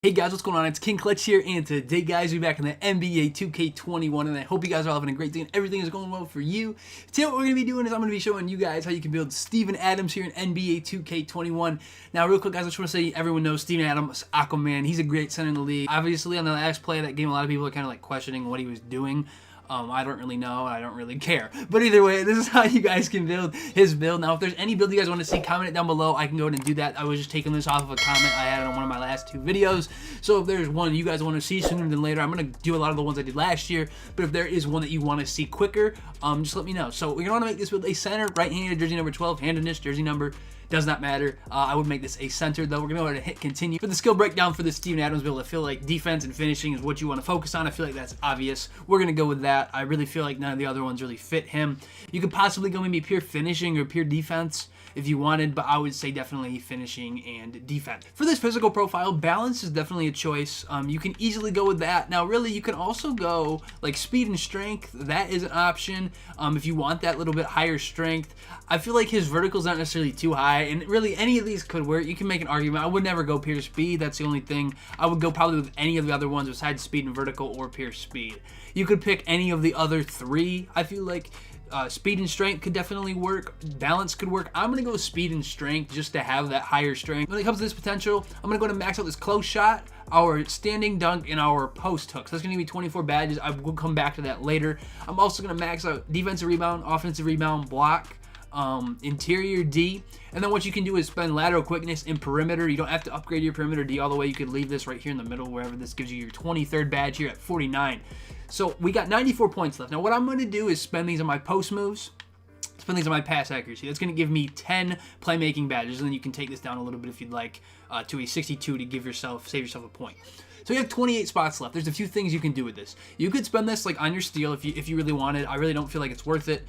Hey guys, what's going on? It's King Clutch here, and today guys, we're back in the NBA 2K21, and I hope you guys are having a great day and everything is going well for you. Today what we're going to be doing is I'm going to be showing you guys how you can build Steven Adams here in NBA 2K21. Now real quick guys, I just want to say everyone knows Steven Adams, Aquaman. He's a great center in the league. Obviously on the last play of that game, a lot of people are kind of like questioning what he was doing. I don't really know, I don't really care. But either way, this is how you guys can build his build. Now, if there's any build you guys want to see, comment it down below. I can go ahead and do that. I was just taking this off of a comment I had on one of my last two videos. So if there's one you guys want to see sooner than later, I'm going to do a lot of the ones I did last year. But if there is one that you want to see quicker, just let me know. So we're going to want to make this with a center, right-handed, jersey number 12, handedness, jersey number. Does not matter. I would make this a center though. We're gonna go ahead and hit continue. For the skill breakdown for the Steven Adams build, I feel like defense and finishing is what you want to focus on. I feel like that's obvious. We're gonna go with that. I really feel like none of the other ones really fit him. You could possibly go maybe pure finishing or pure defense if you wanted, but I would say definitely finishing and defense. For this physical profile, balance is definitely a choice. You can easily go with that. Now really, you can also go like speed and strength. That is an option if you want that little bit higher strength. I feel like his vertical's not necessarily too high, and really any of these could work. You can make an argument. I would never go pure speed. That's the only thing. I would go probably with any of the other ones besides speed and vertical or pure speed. You could pick any of the other three. I feel like speed and strength could definitely work. Balance could work. I'm going to go with speed and strength just to have that higher strength. When it comes to this potential, I'm going to go to max out this close shot, our standing dunk, and our post hooks. That's going to be 24 badges. I will come back to that later. I'm also going to max out defensive rebound, offensive rebound, block, interior D, and then what you can do is spend lateral quickness in perimeter. You don't have to upgrade your perimeter D all the way. You could leave this right here in the middle, wherever. This gives you your 23rd badge here at 49. So we got 94 points left. Now what I'm going to do is spend these on my post moves, spend these on my pass accuracy. That's going to give me 10 playmaking badges, and then you can take this down a little bit if you'd like to a 62 to save yourself a point. So you have 28 spots left. There's a few things you can do with this. You could spend this like on your steal if you really wanted. I really don't feel like it's worth it.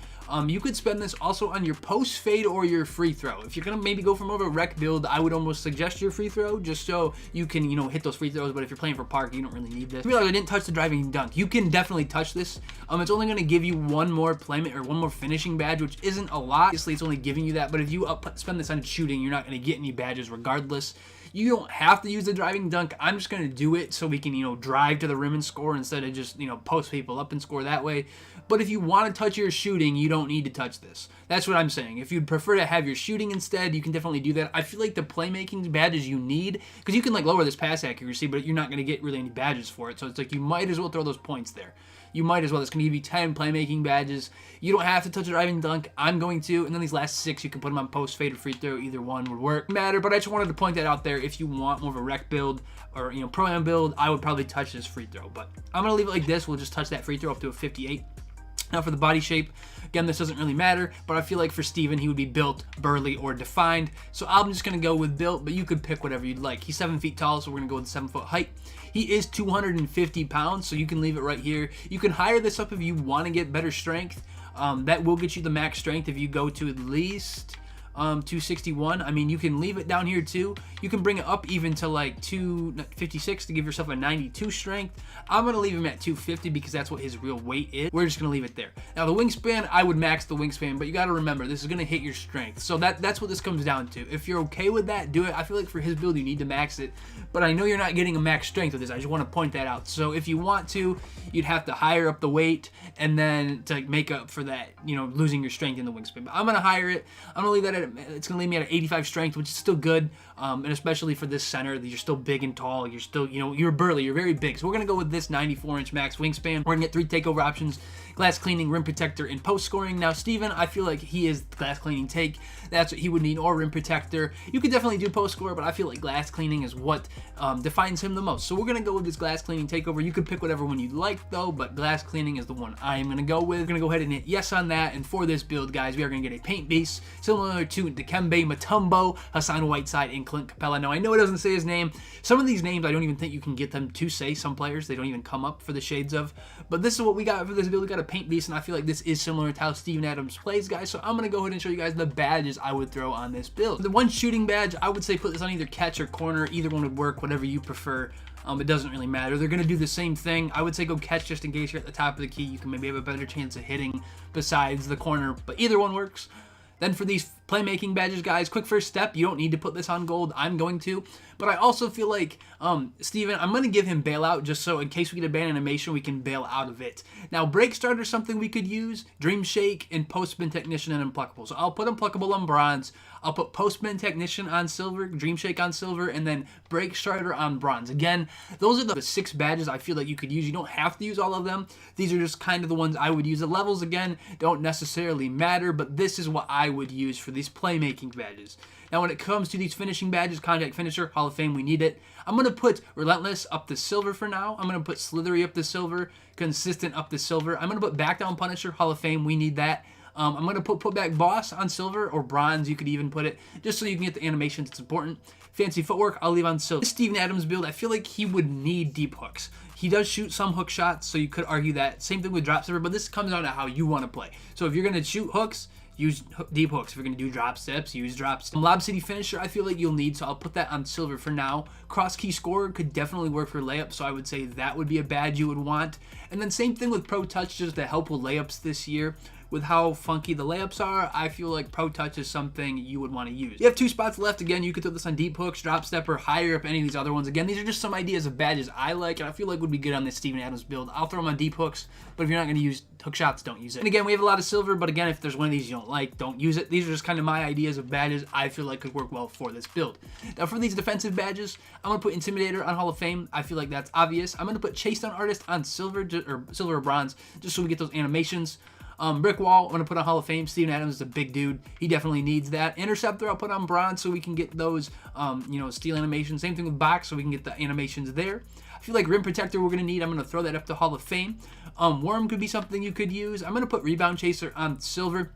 You could spend this also on your post fade or your free throw. If you're gonna maybe go for more of a rec build, I would almost suggest your free throw just so you can, you know, hit those free throws. But if you're playing for park, you don't really need this. I realize I didn't touch the driving dunk. You can definitely touch this. It's only gonna give you one more playment or one more finishing badge, which isn't a lot. Obviously, it's only giving you that. But if you spend this on shooting, you're not gonna get any badges regardless. You don't have to use the driving dunk. I'm just going to do it so we can, you know, drive to the rim and score instead of just, you know, post people up and score that way. But if you want to touch your shooting, you don't need to touch this. That's what I'm saying. If you'd prefer to have your shooting instead, you can definitely do that. I feel like the playmaking badges you need, because you can like lower this pass accuracy, but you're not going to get really any badges for it. So it's like you might as well throw those points there. You might as well. It's going to give you 10 playmaking badges. You don't have to touch a driving dunk. I'm going to. And then these last 6, you can put them on post, fade, or free throw. Either one would work. Matter, but I just wanted to point that out there. If you want more of a rec build or, you know, pro-am build, I would probably touch this free throw. But I'm going to leave it like this. We'll just touch that free throw up to a 58. Now for the body shape, again, this doesn't really matter, but I feel like for Steven, he would be built, burly, or defined. So I'm just going to go with built, but you could pick whatever you'd like. He's 7 feet tall, so we're going to go with 7 foot height. He is 250 pounds, so you can leave it right here. You can hire this up if you want to get better strength. That will get you the max strength if you go to at least 261. I mean, you can leave it down here too. You can bring it up even to like 256 to give yourself a 92 strength. I'm going to leave him at 250 because that's what his real weight is. We're just going to leave it there. Now the wingspan, I would max the wingspan, but you got to remember this is going to hit your strength. So that's what this comes down to. If you're okay with that, do it. I feel like for his build you need to max it, but I know you're not getting a max strength with this. I just want to point that out. So if you want to, you'd have to hire up the weight and then to make up for that, you know, losing your strength in the wingspan. But I'm going to hire it. I'm going to leave that at, it's going to leave me at an 85 strength, which is still good. And especially for this center, you're still big and tall. You're still, you know, you're burly. You're very big. So we're going to go with this 94-inch max wingspan. We're going to get 3 takeover options: glass cleaning, rim protector, and post scoring. Now, Steven, I feel like he is glass cleaning take. That's what he would need, or rim protector. You could definitely do post score, but I feel like glass cleaning is what defines him the most. So we're going to go with this glass cleaning takeover. You could pick whatever one you'd like, though, but glass cleaning is the one I am going to go with. We're going to go ahead and hit yes on that. And for this build, guys, we are going to get a paint base similar to Dikembe Mutombo, Hassan Whiteside, and Clint Capella. Now, I know it doesn't say his name. Some of these names, I don't even think you can get them to say. Some players, they don't even come up for the shades of. But this is what we got for this build. We got a paint beast, and I feel like this is similar to how Steven Adams plays, guys. So I'm going to go ahead and show you guys the badges I would throw on this build. The one shooting badge, I would say put this on either catch or corner. Either one would work, whatever you prefer. It doesn't really matter. They're going to do the same thing. I would say go catch just in case you're at the top of the key. You can maybe have a better chance of hitting besides the corner, but either one works. Then for these Playmaking badges, guys, quick first step. You don't need to put this on gold. I'm going to. But I also feel like Steven, I'm going to give him bailout just so in case we get a ban animation, we can bail out of it. Now, break starter is something we could use. Dream Shake and Post-Spin Technician and Unpluckable. So I'll put Unpluckable on bronze. I'll put Post-Spin Technician on silver, Dream Shake on silver, and then Break Starter on bronze. Again, those are the 6 badges I feel like you could use. You don't have to use all of them. These are just kind of the ones I would use. The levels, again, don't necessarily matter, but this is what I would use for these playmaking badges. Now, when it comes to these finishing badges, Contact Finisher, Hall of Fame, we need it. I'm going to put Relentless up to silver for now. I'm going to put Slithery up to silver, Consistent up to silver. I'm going to put Back Down Punisher, Hall of Fame, we need that. I'm going to put Back Boss on silver or bronze, you could even put it, just so you can get the animations, it's important. Fancy Footwork, I'll leave on silver. This Steven Adams build, I feel like he would need deep hooks. He does shoot some hook shots, so you could argue that. Same thing with drop stepper, but this comes down to how you want to play. So if you're going to shoot hooks, use deep hooks. If you're going to do drop steps, use drop steps. Lob City Finisher, I feel like you'll need, so I'll put that on silver for now. Cross Key Scorer could definitely work for layups, so I would say that would be a badge you would want. And then same thing with Pro Touch, just to help with layups this year. With how funky the layups are, I feel like Pro Touch is something you would want to use. You have 2 spots left. Again, you could throw this on deep hooks, drop stepper, higher up, any of these other ones. Again, these are just some ideas of badges I like, and I feel like would be good on this Steven Adams build. I'll throw them on deep hooks, but if you're not going to use hook shots, don't use it. And again, we have a lot of silver, but again, if there's one of these you don't like, don't use it. These are just kind of my ideas of badges I feel like could work well for this build. Now, for these defensive badges, I'm going to put Intimidator on Hall of Fame. I feel like that's obvious. I'm going to put Chase Down Artist on silver or bronze, just so we get those animations. Brick Wall, I'm going to put on Hall of Fame. Steven Adams is a big dude. He definitely needs that. Interceptor, I'll put on bronze so we can get those, steal animations. Same thing with Box, so we can get the animations there. I feel like Rim Protector we're going to need. I'm going to throw that up to Hall of Fame. Worm could be something you could use. I'm going to put Rebound Chaser on silver.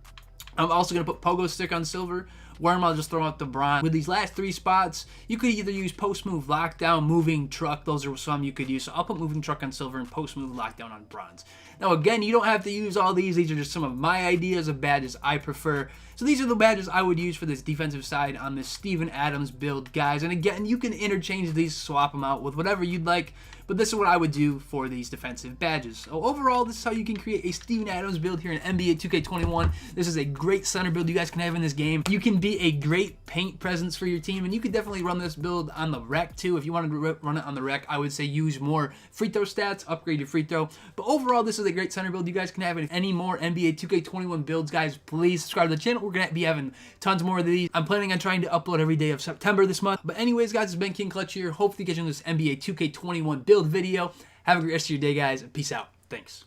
I'm also going to put Pogo Stick on silver. Worm, I'll just throw out the bronze. With these last 3 spots, you could either use Post Move, Lockdown, Moving Truck. Those are some you could use. So I'll put Moving Truck on silver and Post Move, Lockdown on bronze. Now again, you don't have to use all these. These are just some of my ideas of badges I prefer. So these are the badges I would use for this defensive side on this Steven Adams build, guys. And again, you can interchange these, swap them out with whatever you'd like. But this is what I would do for these defensive badges. So overall, this is how you can create a Steven Adams build here in NBA 2K21. This is a great center build you guys can have in this game. You can be a great paint presence for your team, and you could definitely run this build on the rec too. If you wanted to run it on the rec, I would say use more free throw stats, upgrade your free throw. But overall, this is a great center build you guys can have. And if any more NBA 2K21 builds, guys, please subscribe to the channel. We're going to be having tons more of these. I'm planning on trying to upload every day of September this month. But anyways, guys, it's been King Clutch here. Hopefully catching this NBA 2K21 build video. Have a great rest of your day, guys. Peace out. Thanks.